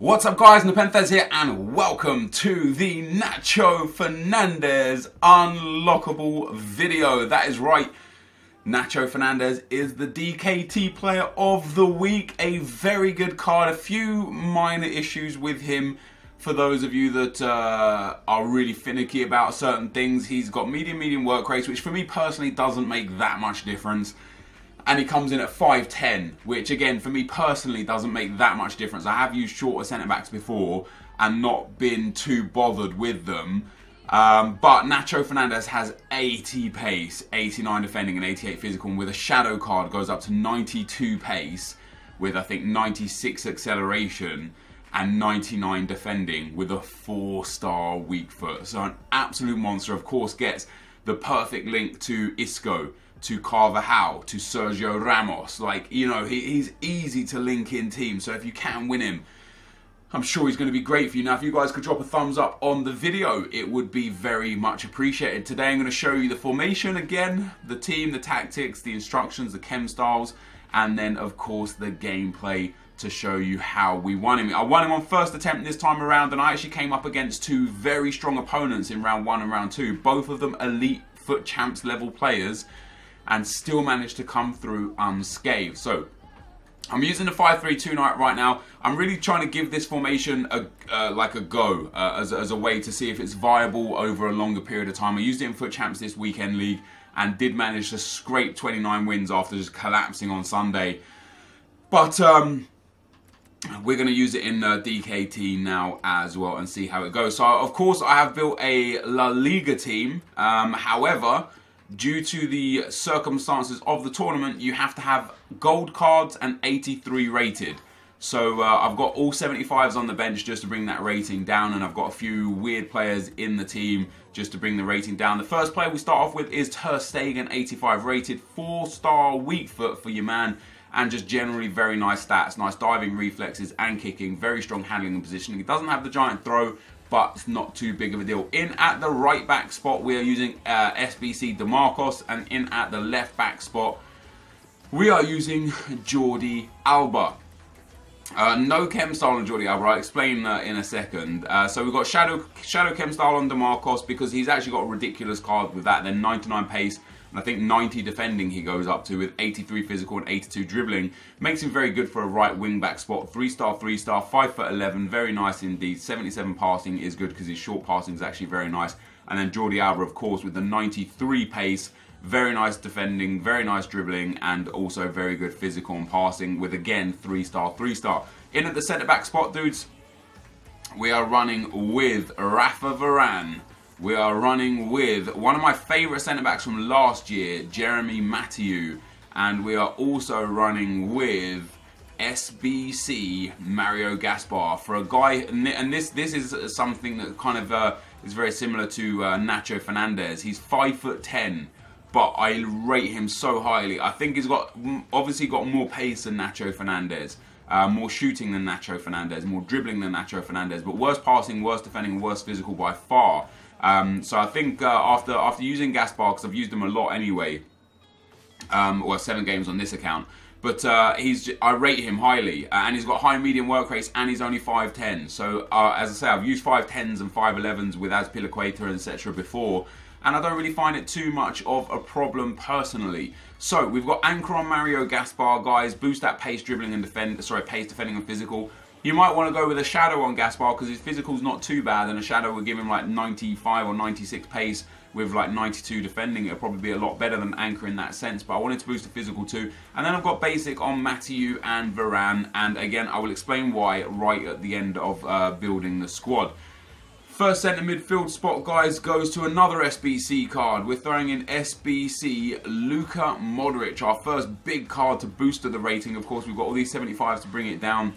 What's up guys, NepentheZ here and welcome to the Nacho Fernandez unlockable video. That is right, Nacho Fernandez is the DKT player of the week. A very good card, a few minor issues with him for those of you that are really finicky about certain things. He's got medium work rates, which for me personally doesn't make that much difference. And he comes in at 5'10", which again, for me personally, doesn't make that much difference. I have used shorter centre-backs before and not been too bothered with them. But Nacho Fernandez has 80 pace, 89 defending and 88 physical. And with a shadow card, goes up to 92 pace with, I think, 96 acceleration and 99 defending with a 4-star weak foot. So an absolute monster. Of course, gets the perfect link to Isco, to Carvajal, to Sergio Ramos. Like, you know, he's easy to link in teams. So if you can win him, I'm sure he's going to be great for you. Now, if you guys could drop a thumbs up on the video, it would be very much appreciated. Today, I'm going to show you the formation again, the team, the tactics, the instructions, the chem styles, and then, of course, the gameplay to show you how we won him. I won him on first attempt this time around, and I actually came up against two very strong opponents in round 1 and round 2. Both of them elite foot champs level players, and still managed to come through unscathed. So I'm using the 5-3-2 right now. I'm really trying to give this formation a go as a way to see if it's viable over a longer period of time. I used it in Foot Champs this weekend league and did manage to scrape 29 wins after just collapsing on Sunday. But we're going to use it in DKT now as well and see how it goes. So of course I have built a La Liga team. However, due to the circumstances of the tournament, you have to have gold cards and 83 rated. So I've got all 75s on the bench just to bring that rating down, and I've got a few weird players in the team just to bring the rating down. The first player we start off with is Ter Stegen, 85 rated, 4-star weak foot for your man, and just generally very nice stats, nice diving reflexes and kicking, very strong handling and positioning. He doesn't have the giant throw, but it's not too big of a deal. In at the right back spot, we are using SBC DeMarcos, and in at the left back spot, we are using Jordi Alba. No chem style on Jordi Alba. I'll explain in a second. So we've got shadow chem style on DeMarcos because he's actually got a ridiculous card with that. Then 99 pace. I think 90 defending he goes up to with 83 physical and 82 dribbling. Makes him very good for a right wing back spot. 3-star, 3-star, 5'11", very nice indeed. 77 passing is good because his short passing is actually very nice. And then Jordi Alba, of course, with the 93 pace, very nice defending, very nice dribbling, and also very good physical and passing with, again, 3-star, 3-star. In at the centre back spot, dudes, we are running with Rafa Varane. We are running with one of my favourite centre-backs from last year, Jeremy Mathieu. And we are also running with SBC Mario Gaspar. For a guy, and this is something that kind of is very similar to Nacho Fernandez. He's 5'10", but I rate him so highly. I think he's obviously got more pace than Nacho Fernandez. More shooting than Nacho Fernandez, more dribbling than Nacho Fernandez, but worse passing, worse defending, worse physical by far. So I think after using Gaspar, because I've used him a lot anyway, well, 7 games on this account, but I rate him highly, and he's got high medium work rates, and he's only 5'10". So as I say, I've used 5'10s and 5'11s with Azpilicueta, etc. before, and I don't really find it too much of a problem personally. So we've got anchor on Mario Gaspar, guys. Boost that pace dribbling and pace defending and physical. You might want to go with a shadow on Gaspar because his physical's not too bad, and a shadow would give him like 95 or 96 pace with like 92 defending. It'll probably be a lot better than anchor in that sense, but I wanted to boost the physical too. And then I've got basic on Mathieu and Varane, and again I will explain why right at the end of building the squad. First centre midfield spot, guys, goes to another SBC card. We're throwing in SBC Luka Modric, our first big card to boost the rating. Of course, we've got all these 75s to bring it down.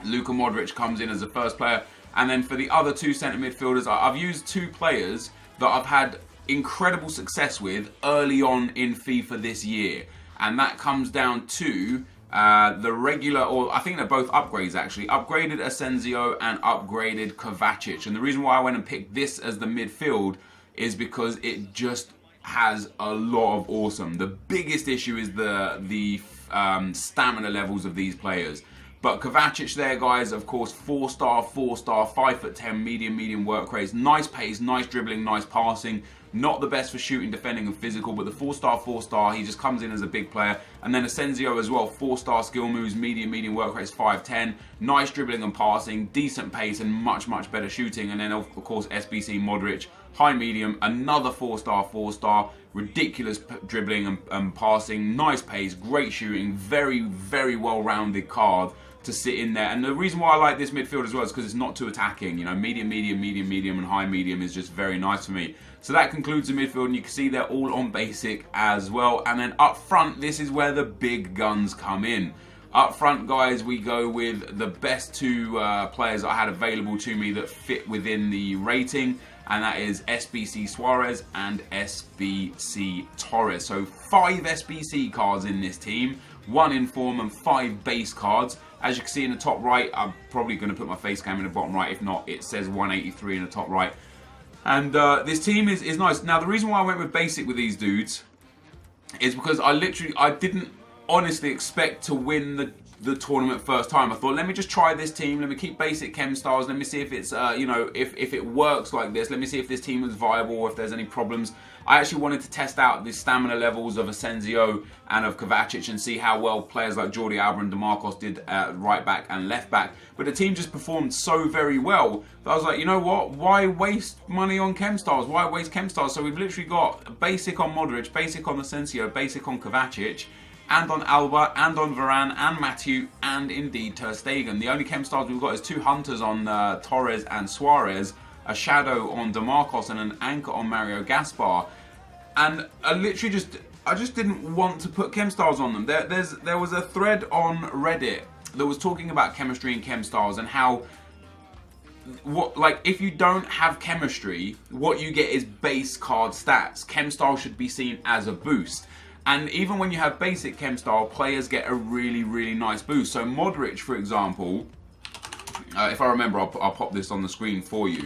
Luka Modric comes in as the first player, and then for the other two centre midfielders, I've used 2 players that I've had incredible success with early on in FIFA this year, and that comes down to the regular, or I think they're both upgrades actually, upgraded Asensio and upgraded Kovacic. And the reason why I went and picked this as the midfield is because it just has a lot of awesome. The biggest issue is the stamina levels of these players. But Kovacic there, guys, of course, 4-star, 4-star, 5'10", medium work rates, nice pace, nice dribbling, nice passing. Not the best for shooting, defending, and physical, but the 4-star, he just comes in as a big player. And then Asensio as well, 4-star skill moves, medium work rates, 5'10", nice dribbling and passing, decent pace, and much better shooting. And then of course SBC Modric, high medium, another 4-star, ridiculous dribbling and passing, nice pace, great shooting, very well-rounded card to sit in there. And the reason why I like this midfield as well is because it's not too attacking. You know, medium, and high medium is just very nice for me. So that concludes the midfield, and you can see they're all on basic as well. And then up front, this is where the big guns come in. Up front, guys, we go with the best two players I had available to me that fit within the rating, and that is SBC Suarez and SBC Torres. So 5 SBC cards in this team, 1 in form and 5 base cards. As you can see in the top right, I'm probably going to put my face cam in the bottom right. If not, it says 183 in the top right. And this team is nice. Now, the reason why I went with basic with these dudes is because I didn't honestly expect to win the tournament first time. I thought, let me just try this team, let me keep basic chem styles, let me see if it's you know, if it works like this, let me see if this team is viable or if there's any problems. I actually wanted to test out the stamina levels of Asensio and of Kovacic and see how well players like Jordi Alba and DeMarcos did at right back and left back. But the team just performed so very well that I was like, you know what, why waste money on chem styles? Why waste chem styles? So we've literally got basic on Modric, basic on Asensio, basic on Kovacic, and on Alba, and on Varane, and Matthew, and indeed Ter Stegen. The only chem styles we've got is 2 hunters on Torres and Suarez, a shadow on DeMarcos, and an anchor on Mario Gaspar. And I just didn't want to put chem styles on them. There was a thread on Reddit that was talking about chemistry and chem styles and how, like, if you don't have chemistry, what you get is base card stats. Chem style should be seen as a boost. And even when you have basic chem style, players get a really nice boost. So Modric, for example, if I remember, I'll pop this on the screen for you.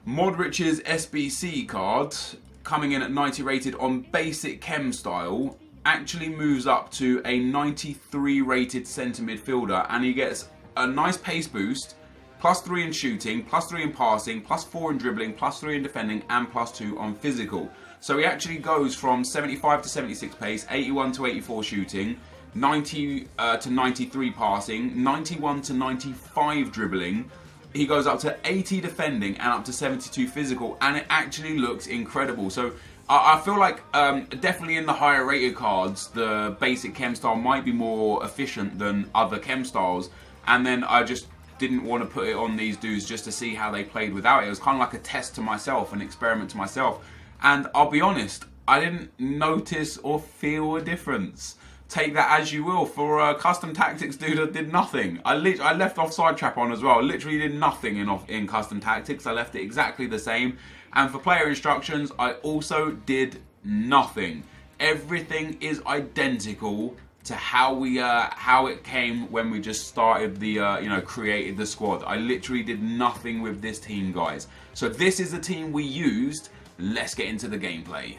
Modric's SBC card, coming in at 90 rated on basic chem style, actually moves up to a 93 rated centre midfielder, and he gets a nice pace boost, +3 in shooting, +3 in passing, +4 in dribbling, +3 in defending, and +2 on physical. So he actually goes from 75 to 76 pace, 81 to 84 shooting, 90 to 93 passing, 91 to 95 dribbling. He goes up to 80 defending and up to 72 physical, and it actually looks incredible. So I feel like definitely in the higher rated cards, the basic chem style might be more efficient than other chem styles. And then I just didn't want to put it on these dudes just to see how they played without it. It was kind of like a test to myself, an experiment to myself. And I'll be honest, I didn't notice or feel a difference. Take that as you will. For a custom tactics dude, I did nothing. I left offside trap on as well. I literally did nothing in custom tactics. I left it exactly the same. And for player instructions, I also did nothing. Everything is identical to how it came when we just started the you know, created the squad. I literally did nothing with this team, guys. So this is the team we used. Let's get into the gameplay.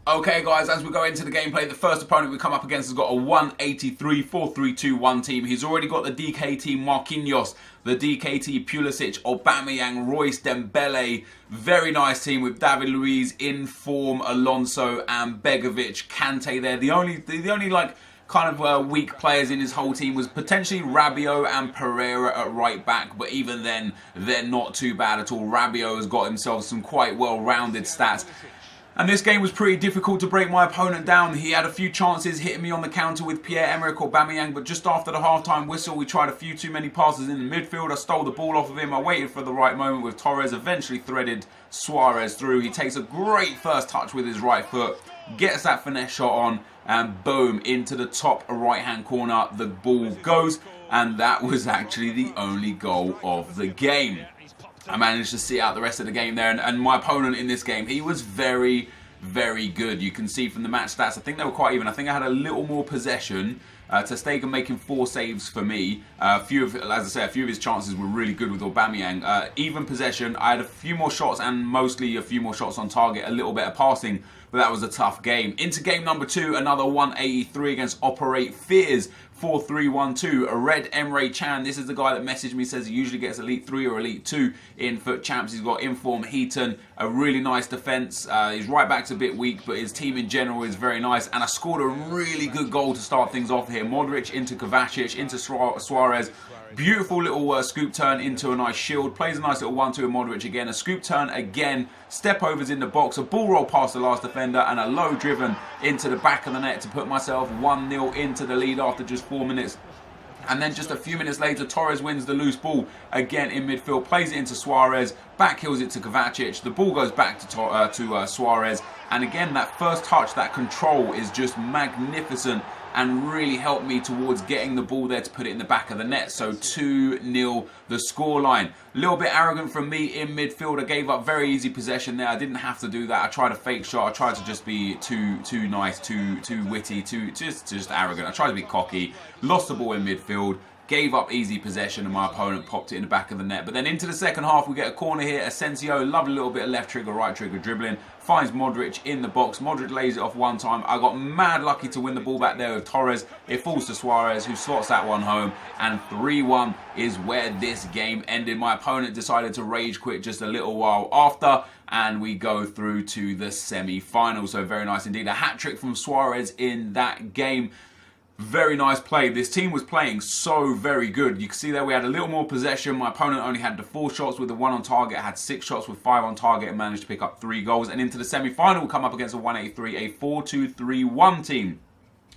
Okay, guys, as we go into the gameplay, the first opponent we come up against has got a 183, 4-3-2-1 team. He's already got the DKT Marquinhos, the DKT Pulisic, Aubameyang, Royce, Dembele. Very nice team with David Luiz, in form, Alonso and Begovic, Kante there. The only like kind of weak players in his whole team was potentially Rabiot and Pereira at right back, but even then, they're not too bad at all. Rabiot has got himself some quite well-rounded stats. And this game was pretty difficult to break my opponent down. He had a few chances hitting me on the counter with Pierre-Emerick Aubameyang, but just after the half-time whistle, we tried a few too many passes in the midfield. I stole the ball off of him. I waited for the right moment with Torres, eventually threaded Suarez through. He takes a great first touch with his right foot, gets that finesse shot on, and boom, into the top right-hand corner, the ball goes. And that was actually the only goal of the game. I managed to see out the rest of the game there, and my opponent in this game, he was very good. You can see from the match stats, I think they were quite even. I think I had a little more possession. Ter Stegen making 4 saves for me. As I say, a few of his chances were really good with Aubameyang. Even possession, I had a few more shots and mostly a few more shots on target, a little bit of passing but that was a tough game. Into game number 2, another 183 against Operate Fears. 4-3-1-2, a Red Emre Chan. This is the guy that messaged me, says he usually gets Elite 3 or Elite 2 in FUT Champs. He's got Inform Heaton, a really nice defence. His right back's a bit weak, but his team in general is very nice. And I scored a really good goal to start things off here. Modric into Kovacic, into Suarez. Beautiful little scoop turn into a nice shield. Plays a nice little 1-2 with Modric again. A scoop turn again. Step overs in the box. A ball roll past the last defender. And a low driven into the back of the net to put myself 1-0 into the lead after just 4 minutes. And then just a few minutes later, Torres wins the loose ball again in midfield. Plays it into Suarez. Back heels it to Kovacic. The ball goes back to Suarez. And again, that first touch, that control is just magnificent and really helped me towards getting the ball there to put it in the back of the net. So 2-0 the scoreline. A little bit arrogant from me in midfield. I gave up very easy possession there. I didn't have to do that. I tried a fake shot. I tried to just be too nice, too witty, just arrogant. I tried to be cocky. Lost the ball in midfield. Gave up easy possession and my opponent popped it in the back of the net. But then into the second half, we get a corner here. Asensio, lovely little bit of left trigger, right trigger dribbling. Finds Modric in the box. Modric lays it off one time. I got mad lucky to win the ball back there with Torres. It falls to Suarez, who slots that one home. And 3-1 is where this game ended. My opponent decided to rage quit just a little while after. And we go through to the semi-final. So very nice indeed. A hat-trick from Suarez in that game. Very nice play. This team was playing so very good. You can see there we had a little more possession. My opponent only had the 4 shots with the 1 on target. I had 6 shots with 5 on target and managed to pick up 3 goals. And into the semi-final, we'll come up against a 183, a 4-2-3-1 team.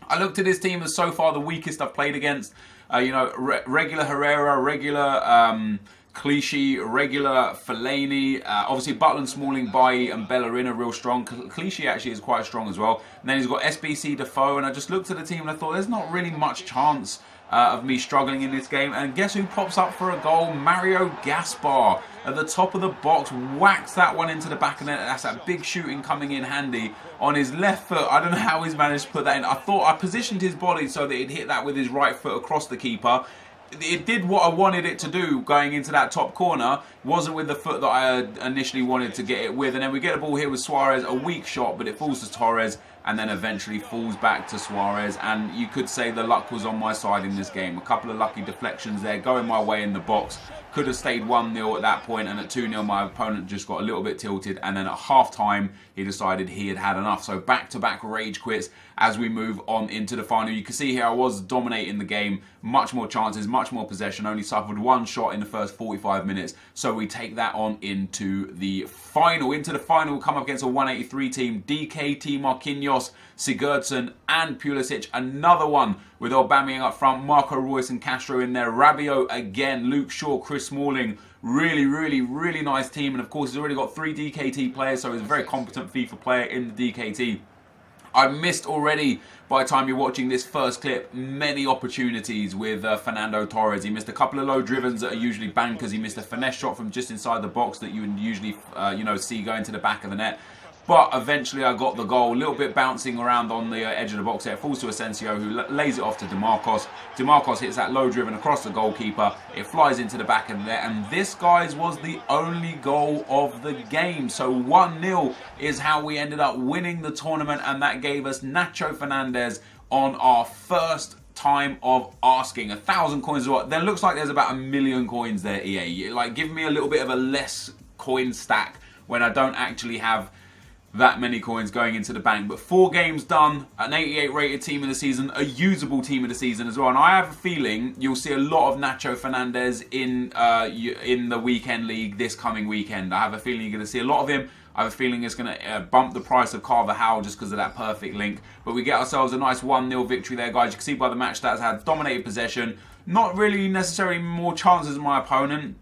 I looked at this team as so far the weakest I've played against. You know, regular Herrera, regular Clichy, regular Fellaini, obviously Butland, Smalling, Bailly and Bellerin are real strong. Clichy actually is quite strong as well. And then he's got SBC, Defoe, and I just looked at the team and I thought there's not really much chance of me struggling in this game. And guess who pops up for a goal? Mario Gaspar at the top of the box, whacks that one into the back of the net. That's that big shooting coming in handy on his left foot. I don't know how he's managed to put that in. I thought I positioned his body so that he'd hit that with his right foot across the keeper. It did what I wanted it to do going into that top corner. Wasn't with the foot that I initially wanted to get it with. And then we get a ball here with Suarez, a weak shot, but it falls to Torres and then eventually falls back to Suarez. And you could say the luck was on my side in this game. A couple of lucky deflections there going my way in the box. Could have stayed 1-0 at that point, and at 2-0 my opponent just got a little bit tilted, and then at half-time he decided he had had enough. So back-to-back rage quits as we move on into the final. You can see here I was dominating the game, much more chances, much more possession, only suffered 1 shot in the first 45 minutes. So we take that on into the final. Into the final, we'll come up against a 183 team, DKT, Marquinhos, Sigurdsson and Pulisic. Another one with Aubameyang up front, Marco Reus and Castro in there, Rabiot again, Luke Shaw, Chris Smalling. Really nice team. And of course he's already got 3 DKT players, so he's a very competent FIFA player in the DKT. I missed already, by the time you're watching this first clip, many opportunities with Fernando Torres. He missed a couple of low drivens that are usually bankers. He missed a finesse shot from just inside the box that you would usually see going to the back of the net. But eventually I got the goal, a little bit bouncing around on the edge of the box there. It falls to Asensio, who lays it off to DeMarcos. DeMarcos hits that low driven across the goalkeeper. It flies into the back of the net. And this, guys, was the only goal of the game. So 1-0 is how we ended up winning the tournament. And that gave us Nacho Fernandez on our first time of asking. 1,000 coins. There looks like there's about 1 million coins there, EA. Like, give me a little bit of a less coin stack when I don't actually have that many coins going into the bank. But 4 games done, an 88 rated team of the season, a usable team of the season as well. And I have a feeling you'll see a lot of Nacho Fernandez in the weekend league this coming weekend. I have a feeling you're going to see a lot of him. I have a feeling it's going to bump the price of Carvajal just because of that perfect link. But we get ourselves a nice 1-0 victory there, guys. You can see by the match stats, had dominated possession. Not really necessarily more chances than my opponent,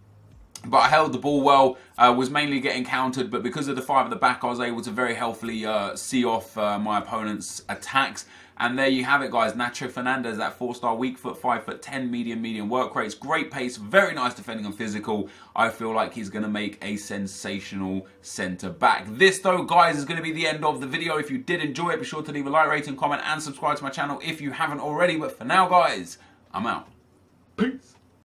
but I held the ball well, was mainly getting countered, but because of the 5 at the back, I was able to very healthily see off my opponent's attacks. And there you have it, guys. Nacho Fernandez, that 4-star, weak foot, 5'10", medium work rates, great pace, very nice defending and physical. I feel like he's going to make a sensational centre-back. This, though, guys, is going to be the end of the video. If you did enjoy it, be sure to leave a like, rating, comment, and subscribe to my channel if you haven't already. But for now, guys, I'm out. Peace.